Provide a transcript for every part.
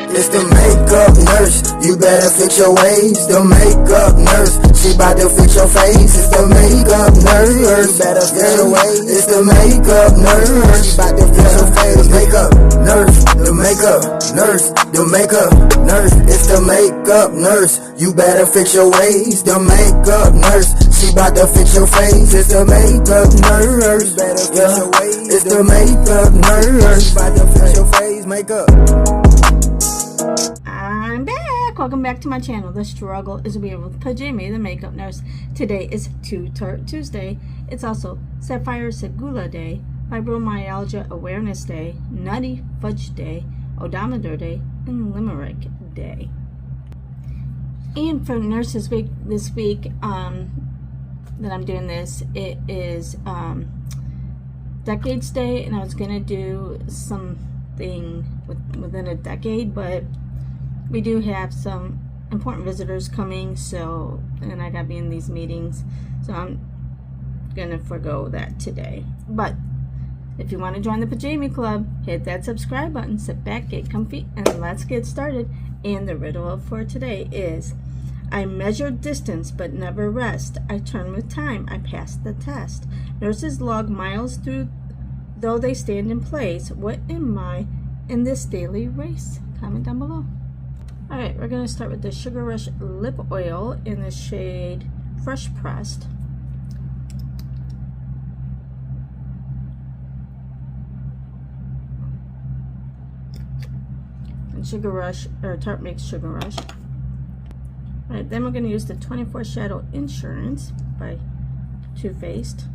It's the makeup nurse, you better fix your ways. The makeup nurse, she bout to fix your face. It's the makeup nurse, you better fix your ways. It's the makeup nurse, she bout to fix your face. Makeup nurse, the makeup nurse, the makeup nurse. It's the makeup nurse, you better fix your ways. The makeup nurse, she bout to fix your face. It's the makeup nurse, better fix your ways. It's the makeup nurse, bout to fix your face. Makeup. I'm back. Welcome back to my channel. The struggle is real with Pajami, the makeup nurse. Today is Too Tarte Tuesday. It's also Sapphire Segulah Day, Fibromyalgia Awareness Day, Nutty Fudge Day, Odometer Day, and Limerick Day. And for Nurses Week this week, that I'm doing this, it is Decades Day, and I was gonna do something within a decade, but we do have some important visitors coming, so, and I gotta be in these meetings, so I'm gonna forgo that today. But if you want to join the Pajami Club, hit that subscribe button, sit back, get comfy, and let's get started. And the riddle for today is: I measure distance but never rest. I turn with time, I pass the test. Nurses log miles through though they stand in place. What am I in this daily race? Comment down below. Alright, we're going to start with the Sugar Rush Lip Oil in the shade Fresh Pressed. And Sugar Rush, or Tarte makes Sugar Rush. Alright, then we're going to use the 24 Shadow Insurance by Too Faced.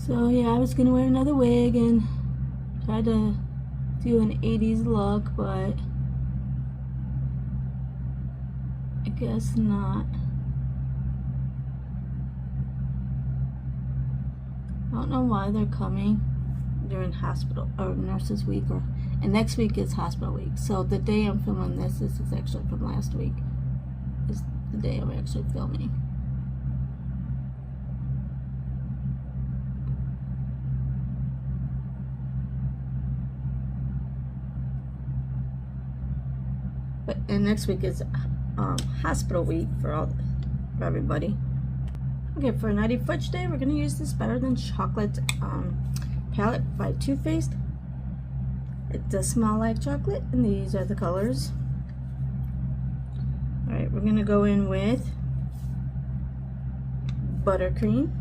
So yeah, I was going to wear another wig and try to do an 80s look, but I guess not. I don't know why they're coming during hospital or Nurses Week, and next week is hospital week. So the day I'm filming this is actually from last week. Is the day I'm actually filming. And next week is hospital week for everybody. Okay, for Nutty Fudge Day, we're going to use this Better Than Chocolate palette by Too Faced. It does smell like chocolate, and these are the colors. Alright, we're going to go in with Buttercream,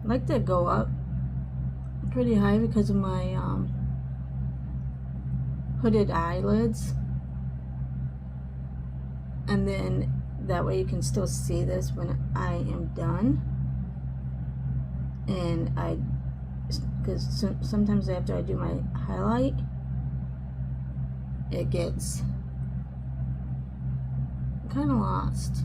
I like to go up pretty high because of my hooded eyelids, and then that way you can still see this when I am done. And because sometimes after I do my highlight, it gets kind of lost.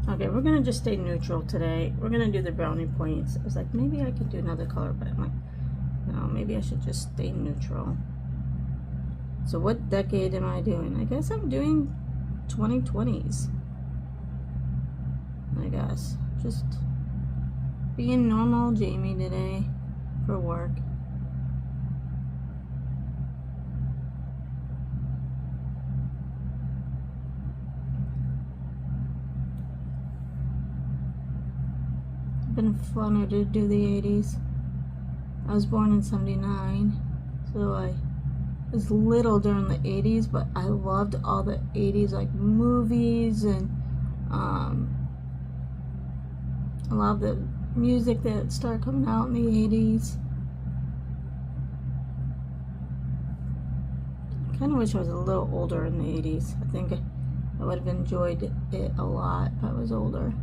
Okay, we're gonna just stay neutral today. We're gonna do the brownie points. I was like, maybe I could do another color, but I'm like, no, maybe I should just stay neutral. So what decade am I doing? I guess I'm doing 2020s. I guess. Just being normal Jamie today for work. been funner to do the 80s. I was born in 79, so I was little during the 80s, but I loved all the 80s, like movies, and a lot of the music that started coming out in the 80s. I kind of wish I was a little older in the 80s. I think I would have enjoyed it a lot if I was older.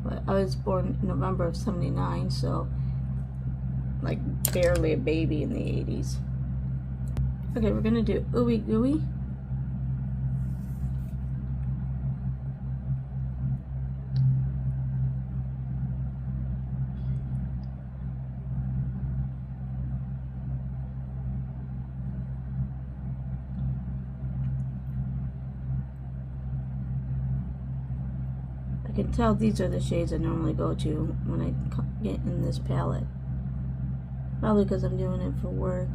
But I was born in November of 79, so like barely a baby in the 80s. Okay, we're gonna do Ooey Gooey. I can tell these are the shades I normally go to when I get in this palette. Probably because I'm doing it for work.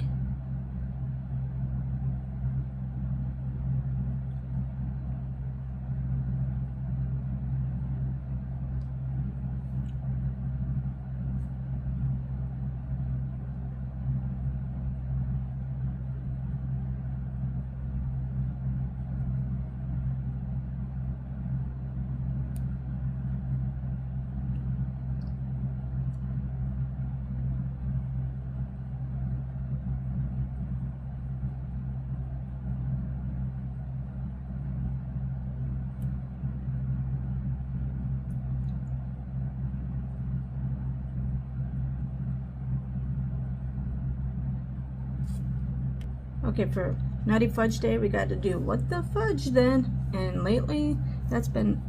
Okay, for Nutty Fudge Day, we got to do What the Fudge then. And lately, that's been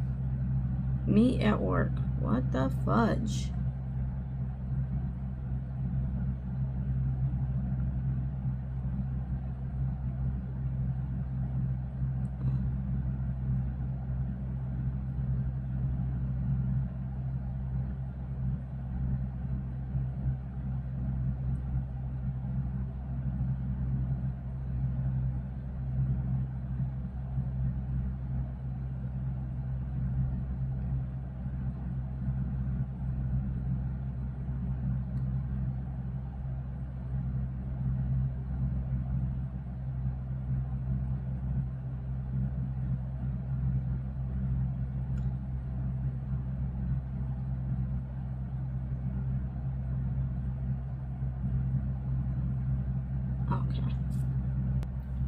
me at work. What the fudge?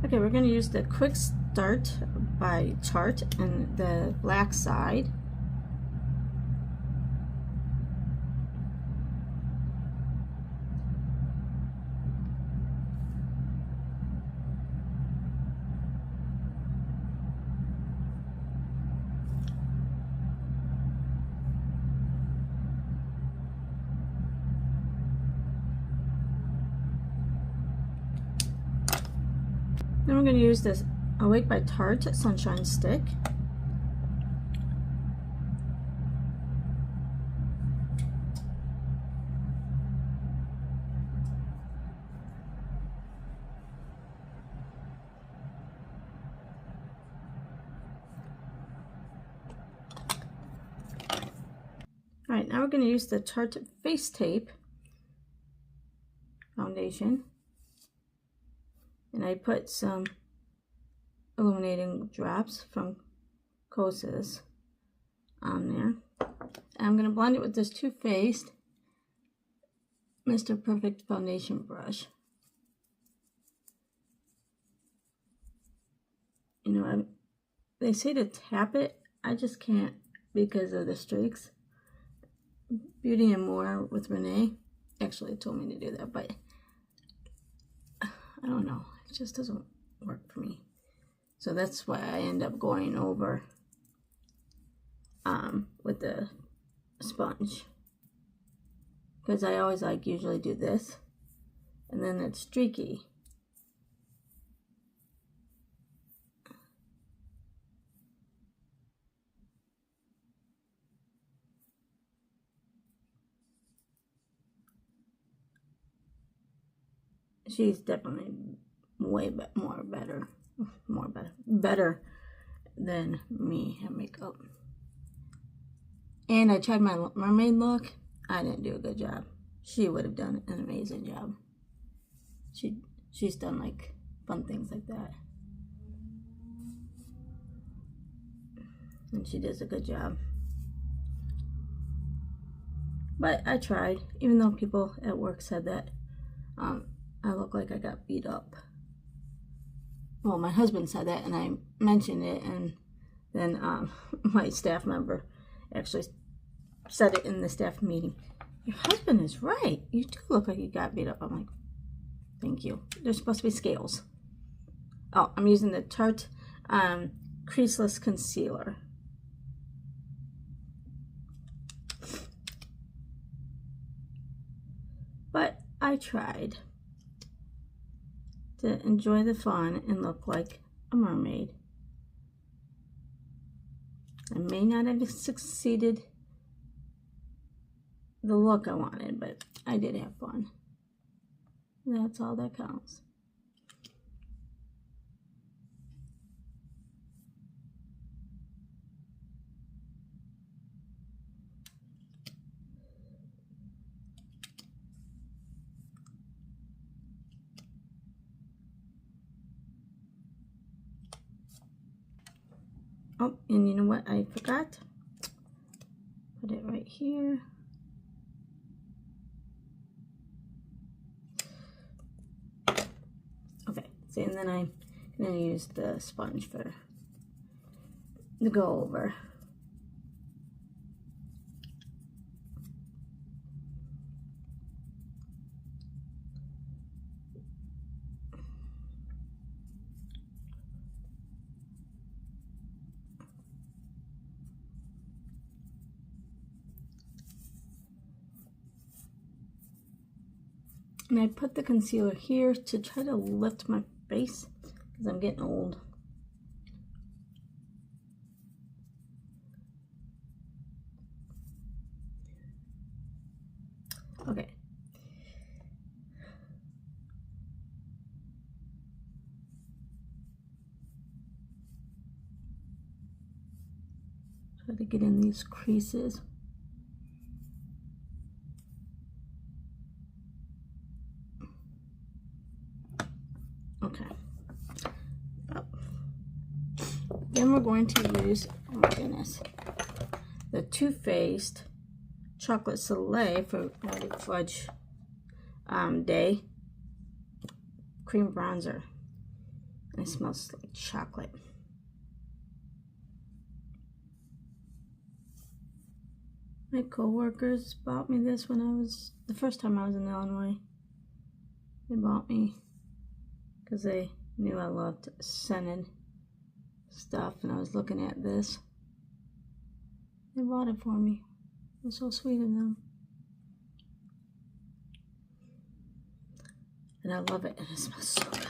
Okay, we're going to use the Quick Start by Tarte and the black side. Then we're going to use this Awake by Tarte Sunshine Stick. Alright, now we're going to use the Tarte Face Tape foundation. And I put some illuminating drops from Kosas on there. And I'm going to blend it with this Too Faced Mr. Perfect foundation brush. You know, they say to tap it. I just can't because of the streaks. Beauty and More with Renee actually told me to do that, but I don't know. It just doesn't work for me. So that's why I end up going over with the sponge. Because I always usually do this. And then it's streaky. She's definitely way better than me at makeup. And I tried my mermaid look. I didn't do a good job. She would have done an amazing job. She's done like fun things like that. And she does a good job. But I tried, even though people at work said that I look like I got beat up. Well, my husband said that, and I mentioned it, and then my staff member actually said it in the staff meeting. Your husband is right. You do look like you got beat up. I'm like, thank you. There's supposed to be scales. Oh, I'm using the Tarte Creaseless Concealer. But I tried to enjoy the fun and look like a mermaid. I may not have succeeded the look I wanted, but I did have fun. That's all that counts. Oh, and you know what I forgot? Put it right here. Okay, see, and then I'm gonna use the sponge for the go over. And I put the concealer here to try to lift my face because I'm getting old. Okay. Try to get in these creases. Okay. Oh. Then we're going to use, oh my goodness, the Too Faced Chocolate Soleil for Nutty Fudge Day Cream Bronzer. It smells like chocolate. My co-workers bought me this when the first time I was in Illinois. They bought me because they knew I loved scented stuff, and I was looking at this. They bought it for me. It was so sweet of them. And I love it, and it smells so good.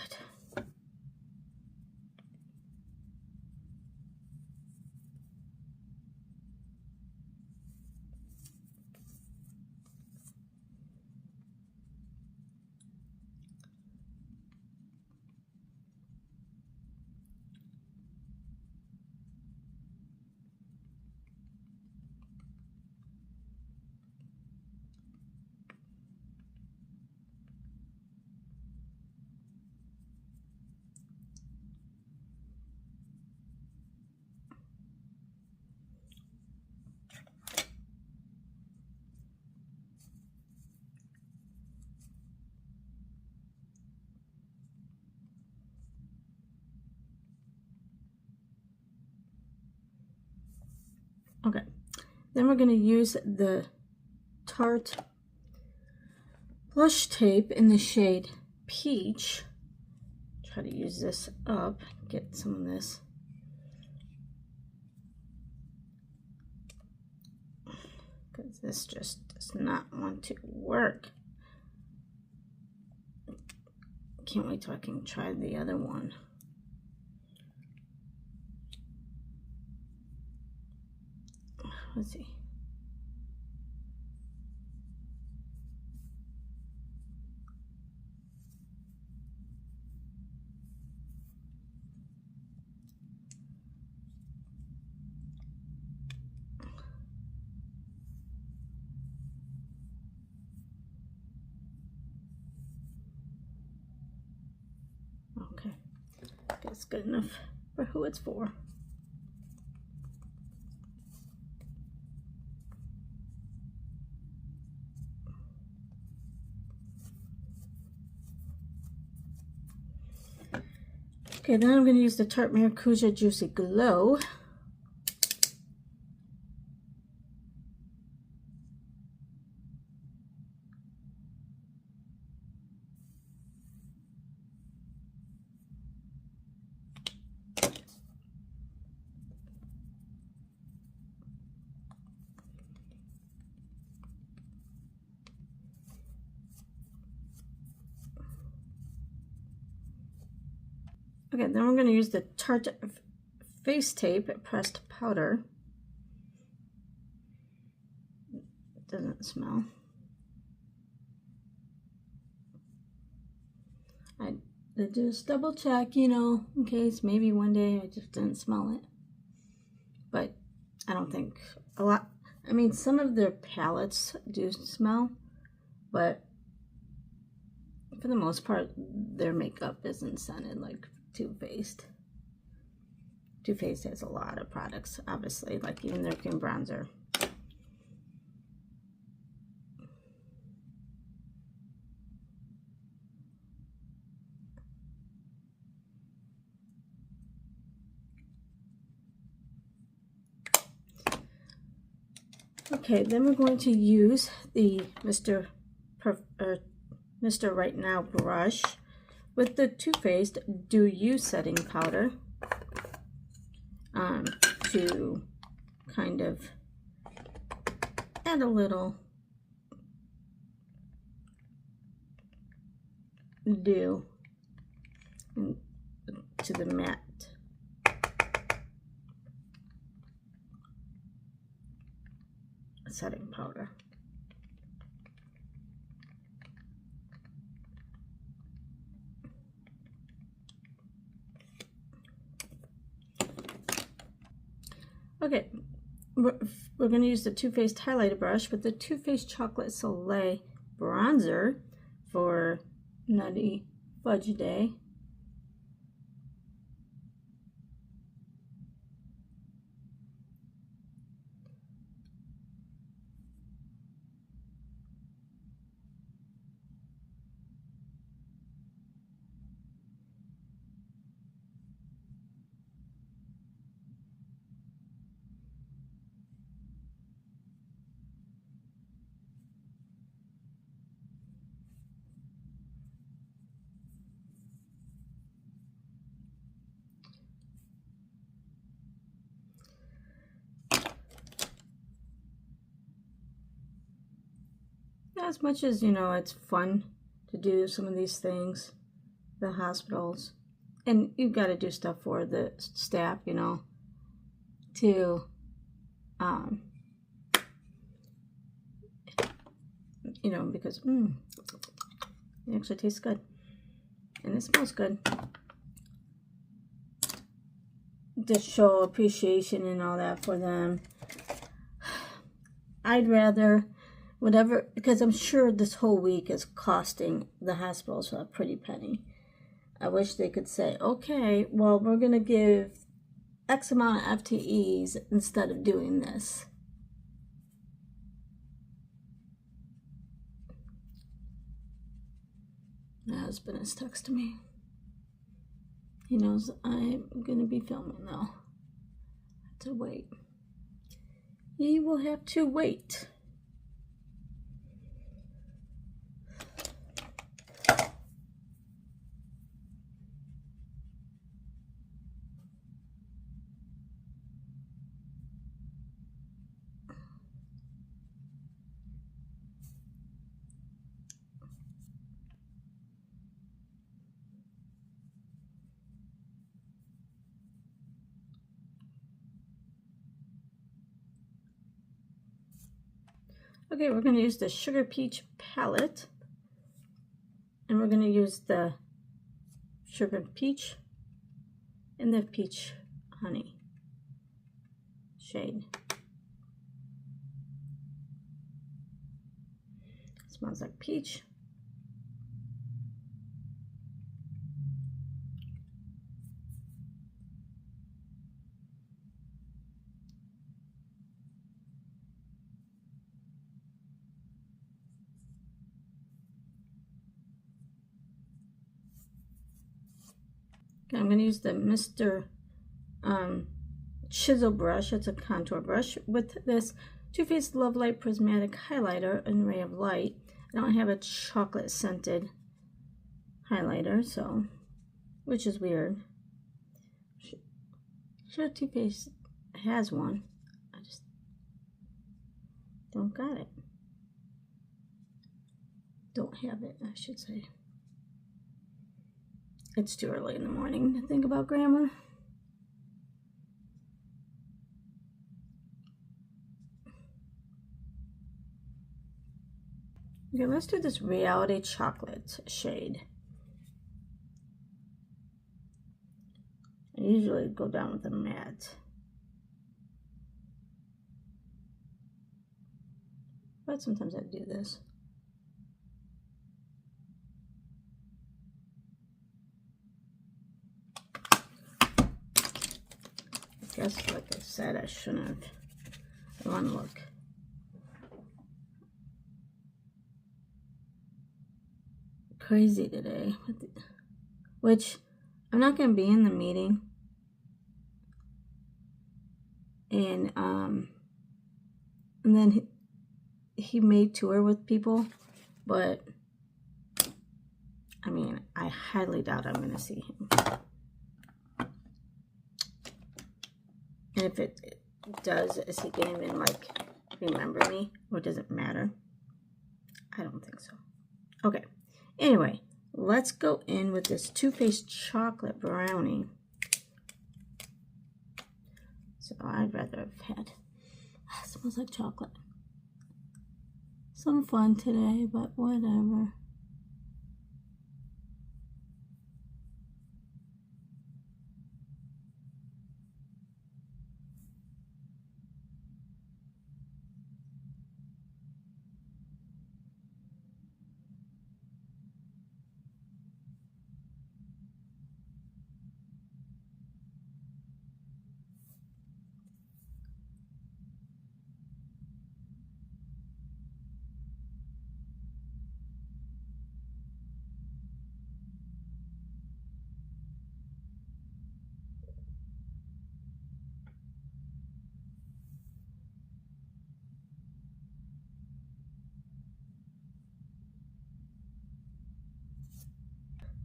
Okay, then we're going to use the Tarte blush tape in the shade Peach. Try to use this up, get some of this. Because this just does not want to work. Can't wait till I can try the other one. Let's see. Okay, that's good enough for who it's for. Okay, then I'm going to use the Tarte Maracuja Juicy Glow. Okay, then we're going to use the Tarte Face Tape Pressed Powder. It doesn't smell. I just double check, you know, in case maybe one day I just didn't smell it. But I don't think a lot. I mean, some of their palettes do smell, but for the most part, their makeup isn't scented like Too Faced. Too Faced has a lot of products, obviously, like even their cream bronzer. Okay, then we're going to use the Mr. Right Now brush with the Too Faced Do You setting powder to kind of add a little dew to the matte setting powder. Okay, we're going to use the Too Faced highlighter brush with the Too Faced Chocolate Soleil bronzer for Nutty Fudge Day. As much as, you know, it's fun to do some of these things, the hospitals, and you've got to do stuff for the staff, you know, to, you know, because it actually tastes good, and it smells good. To show appreciation and all that for them. I'd rather whatever, because I'm sure this whole week is costing the hospitals a pretty penny. I wish they could say, okay, well, we're going to give X amount of FTEs instead of doing this. My husband has texted me. He knows I'm going to be filming though. I have to wait. He will have to wait. Okay, we're going to use the Sugar Peach palette, and we're going to use the Sugar Peach and the Peach Honey shade. It smells like peach. Okay, I'm going to use the Mr. Chisel brush. It's a contour brush with this Too Faced Love Light Prismatic Highlighter in Ray of Light. I don't have a chocolate scented highlighter, so, which is weird. Sure, Too Faced has one. I just don't got it. Don't have it, I should say. It's too early in the morning to think about grammar. Okay, let's do this Reality Chocolate shade. I usually go down with a matte, but sometimes I do this. I guess, like I said, I shouldn't have. I want to look. Crazy today, which I'm not going to be in the meeting, and then he may tour with people, but I mean, I highly doubt I'm going to see him. And if it does, is he going to even like remember me, or does it matter? I don't think so. Okay. Anyway, let's go in with this Too Faced Chocolate Brownie. So I'd rather have had, it smells like chocolate. Some fun today, but whatever.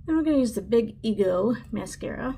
Then we're going to use the Big Ego mascara.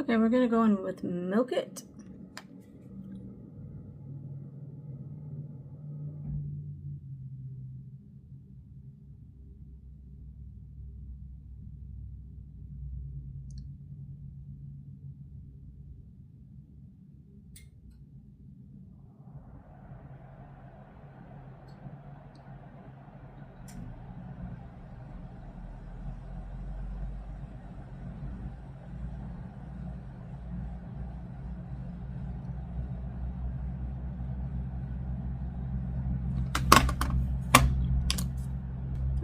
Okay, we're going to go in with Milk It.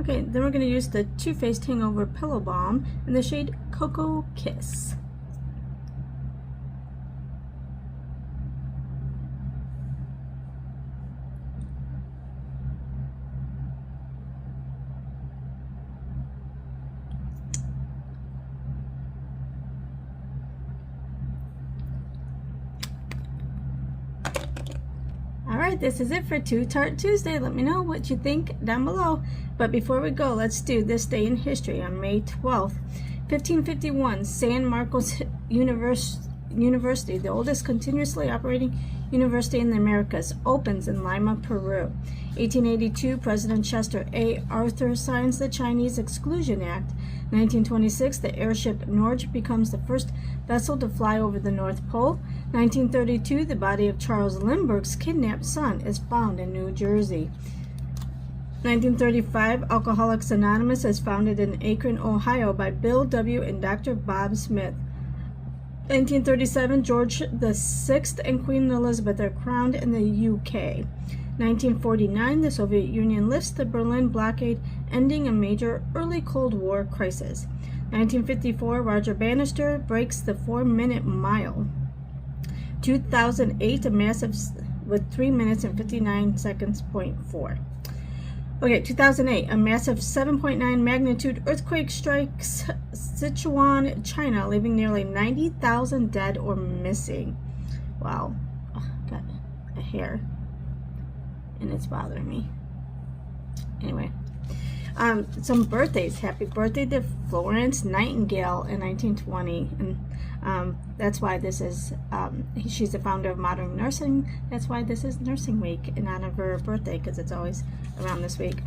Okay, then we're going to use the Too Faced Hangover Pillow Balm in the shade Cocoa Kiss. Alright, this is it for Too Tarte Tuesday. Let me know what you think down below. But before we go, let's do this day in history. On May 12th, 1551, San Marcos University, the oldest continuously operating university in the Americas, opens in Lima, Peru. 1882, President Chester A. Arthur signs the Chinese Exclusion Act. 1926, the airship Norge becomes the first vessel to fly over the North Pole. 1932, the body of Charles Lindbergh's kidnapped son is found in New Jersey. 1935, Alcoholics Anonymous is founded in Akron, Ohio by Bill W. and Dr. Bob Smith. 1937, George VI and Queen Elizabeth are crowned in the UK. 1949, the Soviet Union lifts the Berlin blockade, ending a major early Cold War crisis. 1954, Roger Bannister breaks the 4-minute mile. 2008, a massive with 3 minutes and 59 seconds, 0.4. Okay, 2008, a massive 7.9 magnitude earthquake strikes Sichuan, China, leaving nearly 90,000 dead or missing. Wow, got a hair, and it's bothering me. Anyway, some birthdays. Happy birthday to Florence Nightingale in 1920, and that's why this is, she's the founder of modern nursing. That's why this is Nursing Week, in honor of her birthday, because it's always around this week,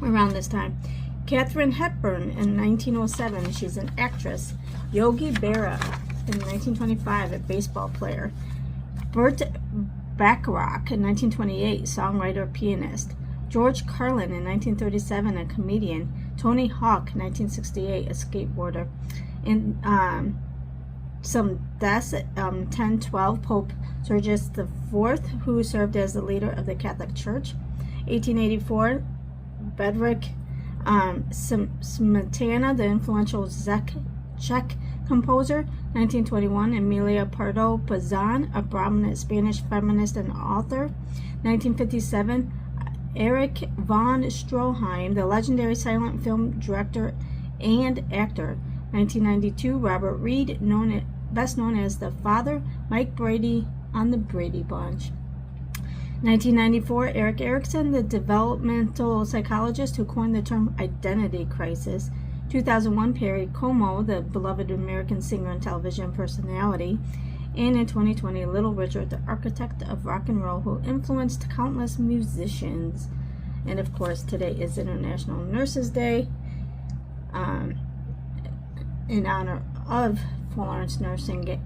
around this time. Katharine Hepburn in 1907, she's an actress. Yogi Berra in 1925, a baseball player. Burt Bacharach in 1928, songwriter, pianist. George Carlin in 1937, a comedian. Tony Hawk, 1968, a skateboarder. And some deaths, 1012, Pope Sergius IV, who served as the leader of the Catholic Church. 1884, Bedřich Smetana, the influential Czech composer. 1921, Emilia Pardo Bazán, a prominent Spanish feminist and author. 1957, Erich von Stroheim, the legendary silent film director and actor. 1992, Robert Reed, best known as the father, Mike Brady on the Brady Bunch. 1994, Eric Erickson, the developmental psychologist who coined the term identity crisis. 2001, Perry Como, the beloved American singer and television personality. And in 2020, Little Richard, the architect of rock and roll who influenced countless musicians. And of course, today is International Nurses Day, in honor of Florence Nightingale.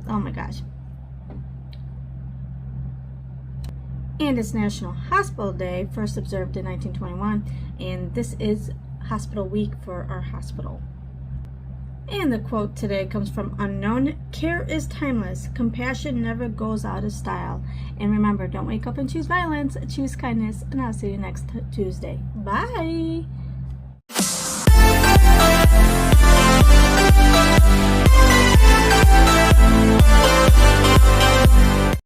Oh my gosh. And it's National Hospital Day, first observed in 1921, and this is Hospital Week for our hospital. And the quote today comes from Unknown: "Care is timeless, compassion never goes out of style. And remember, don't wake up and choose violence, choose kindness." And I'll see you next Tuesday. Bye!